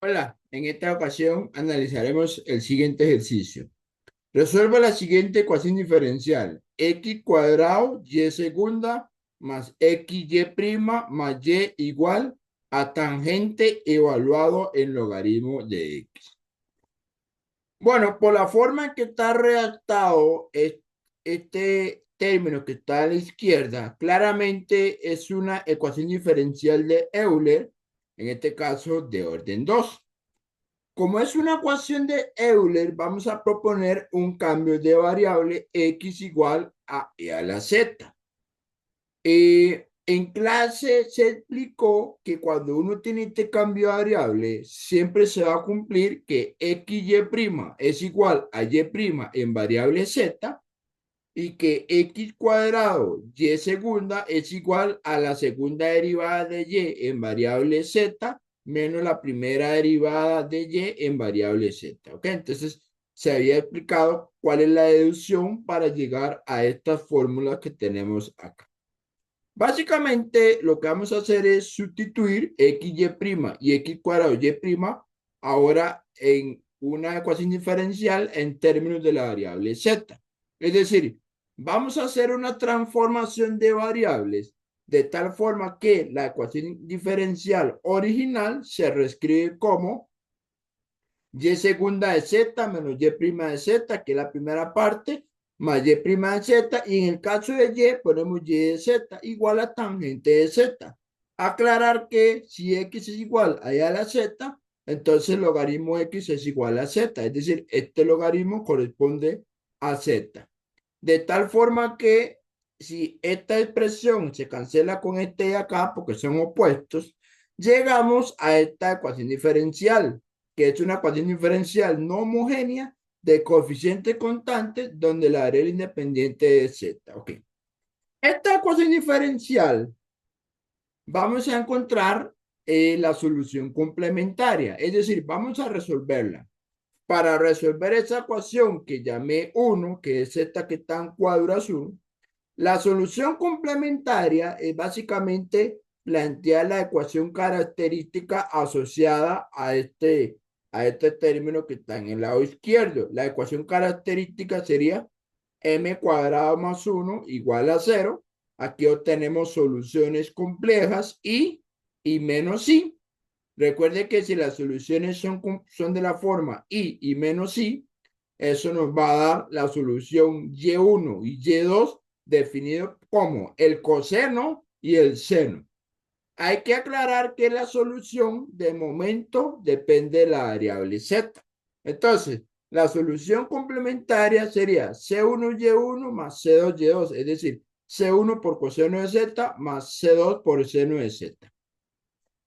Hola, en esta ocasión analizaremos el siguiente ejercicio. Resuelva la siguiente ecuación diferencial. X cuadrado y segunda más XY prima más Y igual a tangente evaluado en logaritmo de X. Bueno, por la forma en que está redactado este término que está a la izquierda, claramente es una ecuación diferencial de Euler, en este caso de orden 2. Como es una ecuación de Euler, vamos a proponer un cambio de variable x igual a e a la z. En clase se explicó que cuando uno tiene este cambio de variable, siempre se va a cumplir que xy' es igual a y' en variable z y que x cuadrado y segunda es igual a la segunda derivada de y en variable z menos la primera derivada de y en variable z. ¿Ok? Entonces, se había explicado cuál es la deducción para llegar a estas fórmulas que tenemos acá. Básicamente, lo que vamos a hacer es sustituir xy' y x cuadrado y' ahora en una ecuación diferencial en términos de la variable z. Es decir, vamos a hacer una transformación de variables de tal forma que la ecuación diferencial original se reescribe como y segunda de z menos y prima de z, que es la primera parte, más y prima de z, y en el caso de y ponemos y de z igual a tangente de z. Aclarar que si x es igual a y a la z, entonces el logaritmo x es igual a z, es decir, este logaritmo corresponde a z. De tal forma que si esta expresión se cancela con este de acá, porque son opuestos, llegamos a esta ecuación diferencial, que es una ecuación diferencial no homogénea de coeficiente constante donde la variable independiente es z. Ok. Esta ecuación diferencial vamos a encontrar la solución complementaria, es decir, vamos a resolverla. Para resolver esa ecuación que llamé 1, que es esta que está en cuadro azul, la solución complementaria es básicamente plantear la ecuación característica asociada a este término que está en el lado izquierdo. La ecuación característica sería m cuadrado más 1 igual a 0. Aquí obtenemos soluciones complejas y menos i. Recuerde que si las soluciones son de la forma y menos i, eso nos va a dar la solución y1 y y2 definido como el coseno y el seno. Hay que aclarar que la solución de momento depende de la variable z. Entonces, la solución complementaria sería C1Y1 más C2Y2, es decir, C1 por coseno de z más C2 por seno de z.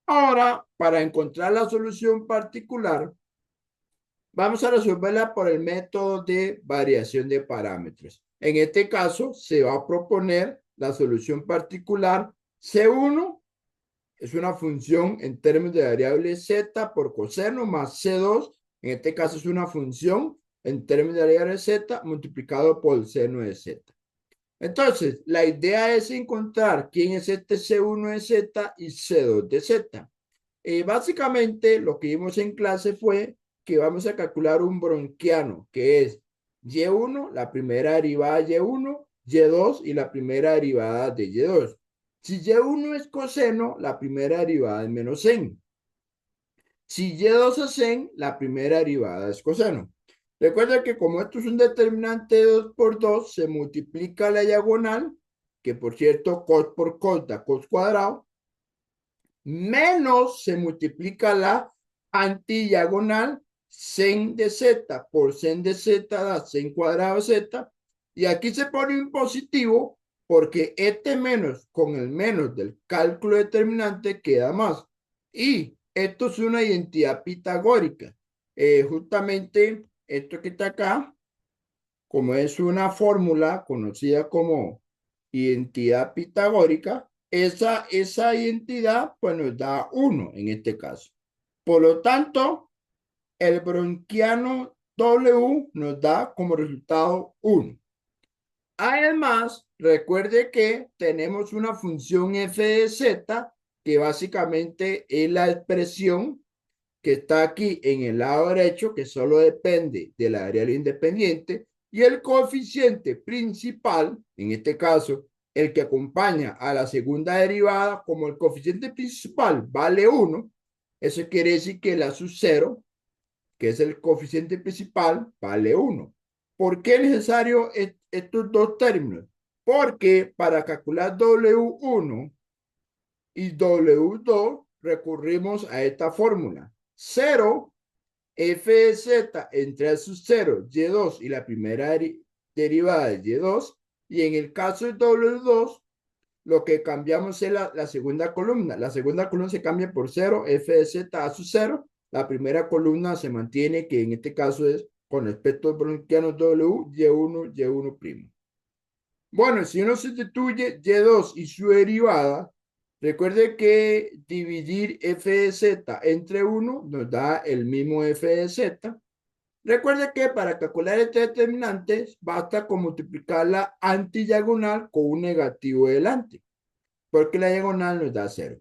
Ahora, para encontrar la solución particular, vamos a resolverla por el método de variación de parámetros. En este caso, se va a proponer la solución particular. C1 es una función en términos de variable z por coseno más C2. En este caso es una función en términos de variable z multiplicado por el seno de z. Entonces, la idea es encontrar quién es este C1 de z y C2 de z. Básicamente, lo que vimos en clase fue que vamos a calcular un bronquiano, que es y1, la primera derivada de y1, y2 y la primera derivada de y2. Si y1 es coseno, la primera derivada es menos en. Si y2 es en, la primera derivada es coseno. Recuerda que como esto es un determinante de 2 por 2, se multiplica la diagonal, que por cierto, cos por cos da cos cuadrado, menos se multiplica la antidiagonal, sen de z por sen de z da sen cuadrado z, y aquí se pone un positivo porque este menos con el menos del cálculo determinante queda más. Y esto es una identidad pitagórica. Justamente esto que está acá, como es una fórmula conocida como identidad pitagórica, esa identidad pues nos da 1 en este caso. Por lo tanto, el bronquiano W nos da como resultado 1. Además, recuerde que tenemos una función f de z que básicamente es la expresión que está aquí en el lado derecho, que solo depende de la variable independiente, y el coeficiente principal, en este caso, el que acompaña a la segunda derivada, como el coeficiente principal vale 1, eso quiere decir que la sub 0, que es el coeficiente principal, vale 1. ¿Por qué es necesario estos dos términos? Porque para calcular W1 y W2 recurrimos a esta fórmula. 0 f de z entre a sub 0, y2 y la primera derivada de y2. Y en el caso de W2, lo que cambiamos es la segunda columna. La segunda columna se cambia por 0, f de z a sub 0. La primera columna se mantiene, que en este caso es con respecto browniano W, y1, y1'. Bueno, si uno sustituye y2 y su derivada, recuerde que dividir f de z entre 1 nos da el mismo f de z. Recuerde que para calcular este determinante basta con multiplicar la antidiagonal con un negativo delante, porque la diagonal nos da 0.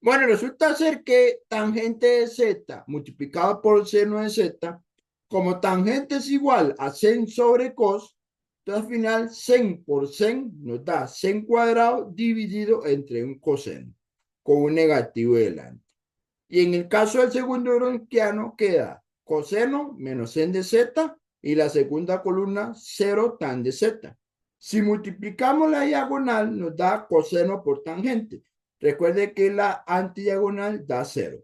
Bueno, resulta ser que tangente de z multiplicado por seno de z, como tangente es igual a sen sobre cos, entonces al final sen por sen nos da sen cuadrado dividido entre un coseno, con un negativo delante. Y en el caso del segundo browniano queda coseno menos sen de z y la segunda columna 0 tan de z. Si multiplicamos la diagonal nos da coseno por tangente. Recuerde que la antidiagonal da 0.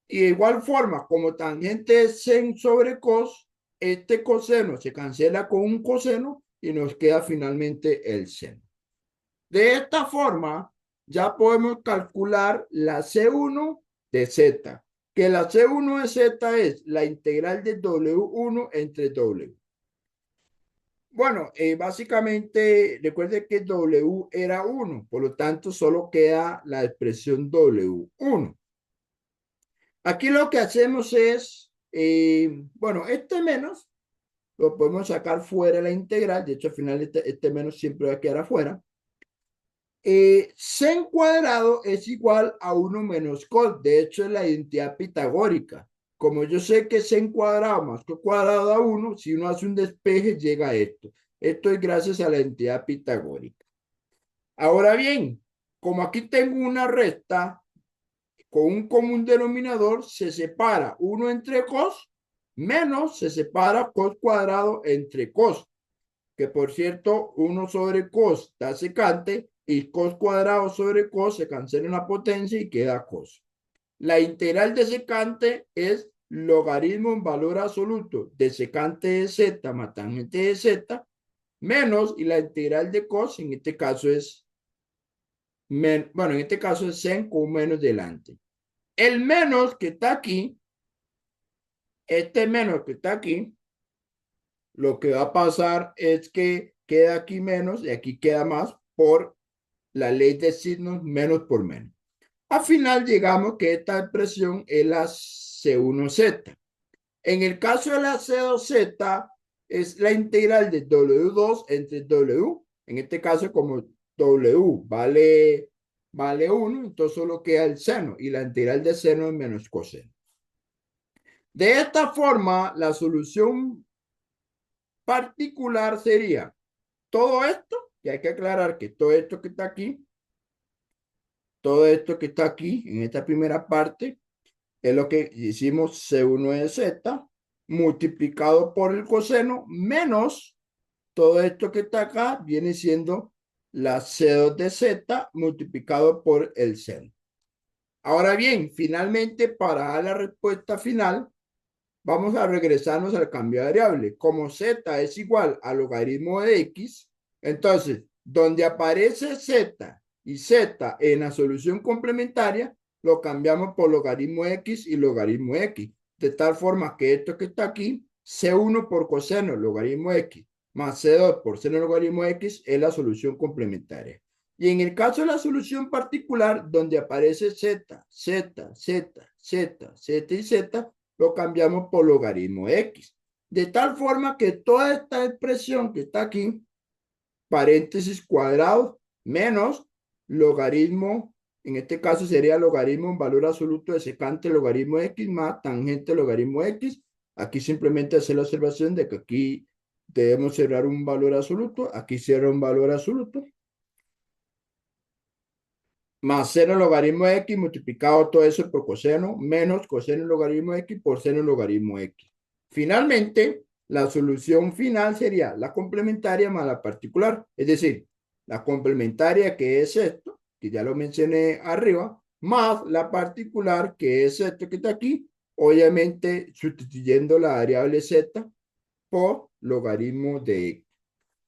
Y de igual forma, como tangente es sen sobre cos, este coseno se cancela con un coseno y nos queda finalmente el seno. De esta forma, ya podemos calcular la C1 de Z, que la C1 de Z es la integral de W1 entre W. Bueno, básicamente recuerde que W era 1, por lo tanto solo queda la expresión W1. Aquí lo que hacemos es, bueno, este menos lo podemos sacar fuera de la integral, de hecho al final este menos siempre va a quedar afuera. Sen cuadrado es igual a 1 menos cos. De hecho, es la identidad pitagórica. Como yo sé que sen cuadrado más cos cuadrado da 1, si uno hace un despeje, llega a esto. Esto es gracias a la identidad pitagórica. Ahora bien, como aquí tengo una recta con un común denominador, se separa 1 entre cos, menos se separa cos cuadrado entre cos, que por cierto, 1 sobre cos da secante y cos cuadrado sobre cos se cancela una potencia y queda cos. La integral de secante es logaritmo en valor absoluto de secante de z más tangente de z menos, y la integral de cos en este caso es, bueno, en este caso es sen con un menos delante. El menos que está aquí, este menos que está aquí, lo que va a pasar es que queda aquí menos y aquí queda más por la ley de signos menos por menos. Al final llegamos que esta expresión es la C1Z. En el caso de la C2Z es la integral de W2 entre W. En este caso como W vale 1, entonces solo queda el seno y la integral de seno es menos coseno. De esta forma, la solución particular sería todo esto, que hay que aclarar que todo esto que está aquí, todo esto que está aquí en esta primera parte, es lo que hicimos C1 de Z multiplicado por el coseno menos todo esto que está acá viene siendo la C2 de Z multiplicado por el seno. Ahora bien, finalmente para dar la respuesta final, vamos a regresarnos al cambio de variable. Como Z es igual al logaritmo de X, entonces, donde aparece Z y Z en la solución complementaria, lo cambiamos por logaritmo X y logaritmo X. De tal forma que esto que está aquí, C1 por coseno logaritmo X más C2 por seno logaritmo X es la solución complementaria. Y en el caso de la solución particular, donde aparece Z, Z, Z, Z, Z y Z, lo cambiamos por logaritmo X. De tal forma que toda esta expresión que está aquí, paréntesis cuadrados, menos logaritmo En este caso sería logaritmo en valor absoluto de secante logaritmo X más tangente logaritmo X. Aquí simplemente hacer la observación de que aquí debemos cerrar un valor absoluto. Aquí cierra un valor absoluto. Más seno logaritmo X multiplicado todo eso por coseno menos coseno logaritmo X por seno logaritmo X. Finalmente, la solución final sería la complementaria más la particular. Es decir, la complementaria que es esto, que ya lo mencioné arriba, más la particular que es esto que está aquí, obviamente sustituyendo la variable z por logaritmo de x.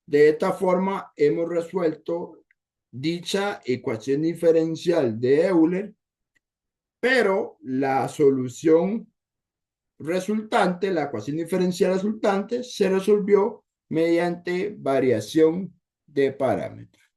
De esta forma hemos resuelto dicha ecuación diferencial de Euler, pero la solución resultante, la ecuación diferencial resultante, se resolvió mediante variación de parámetros.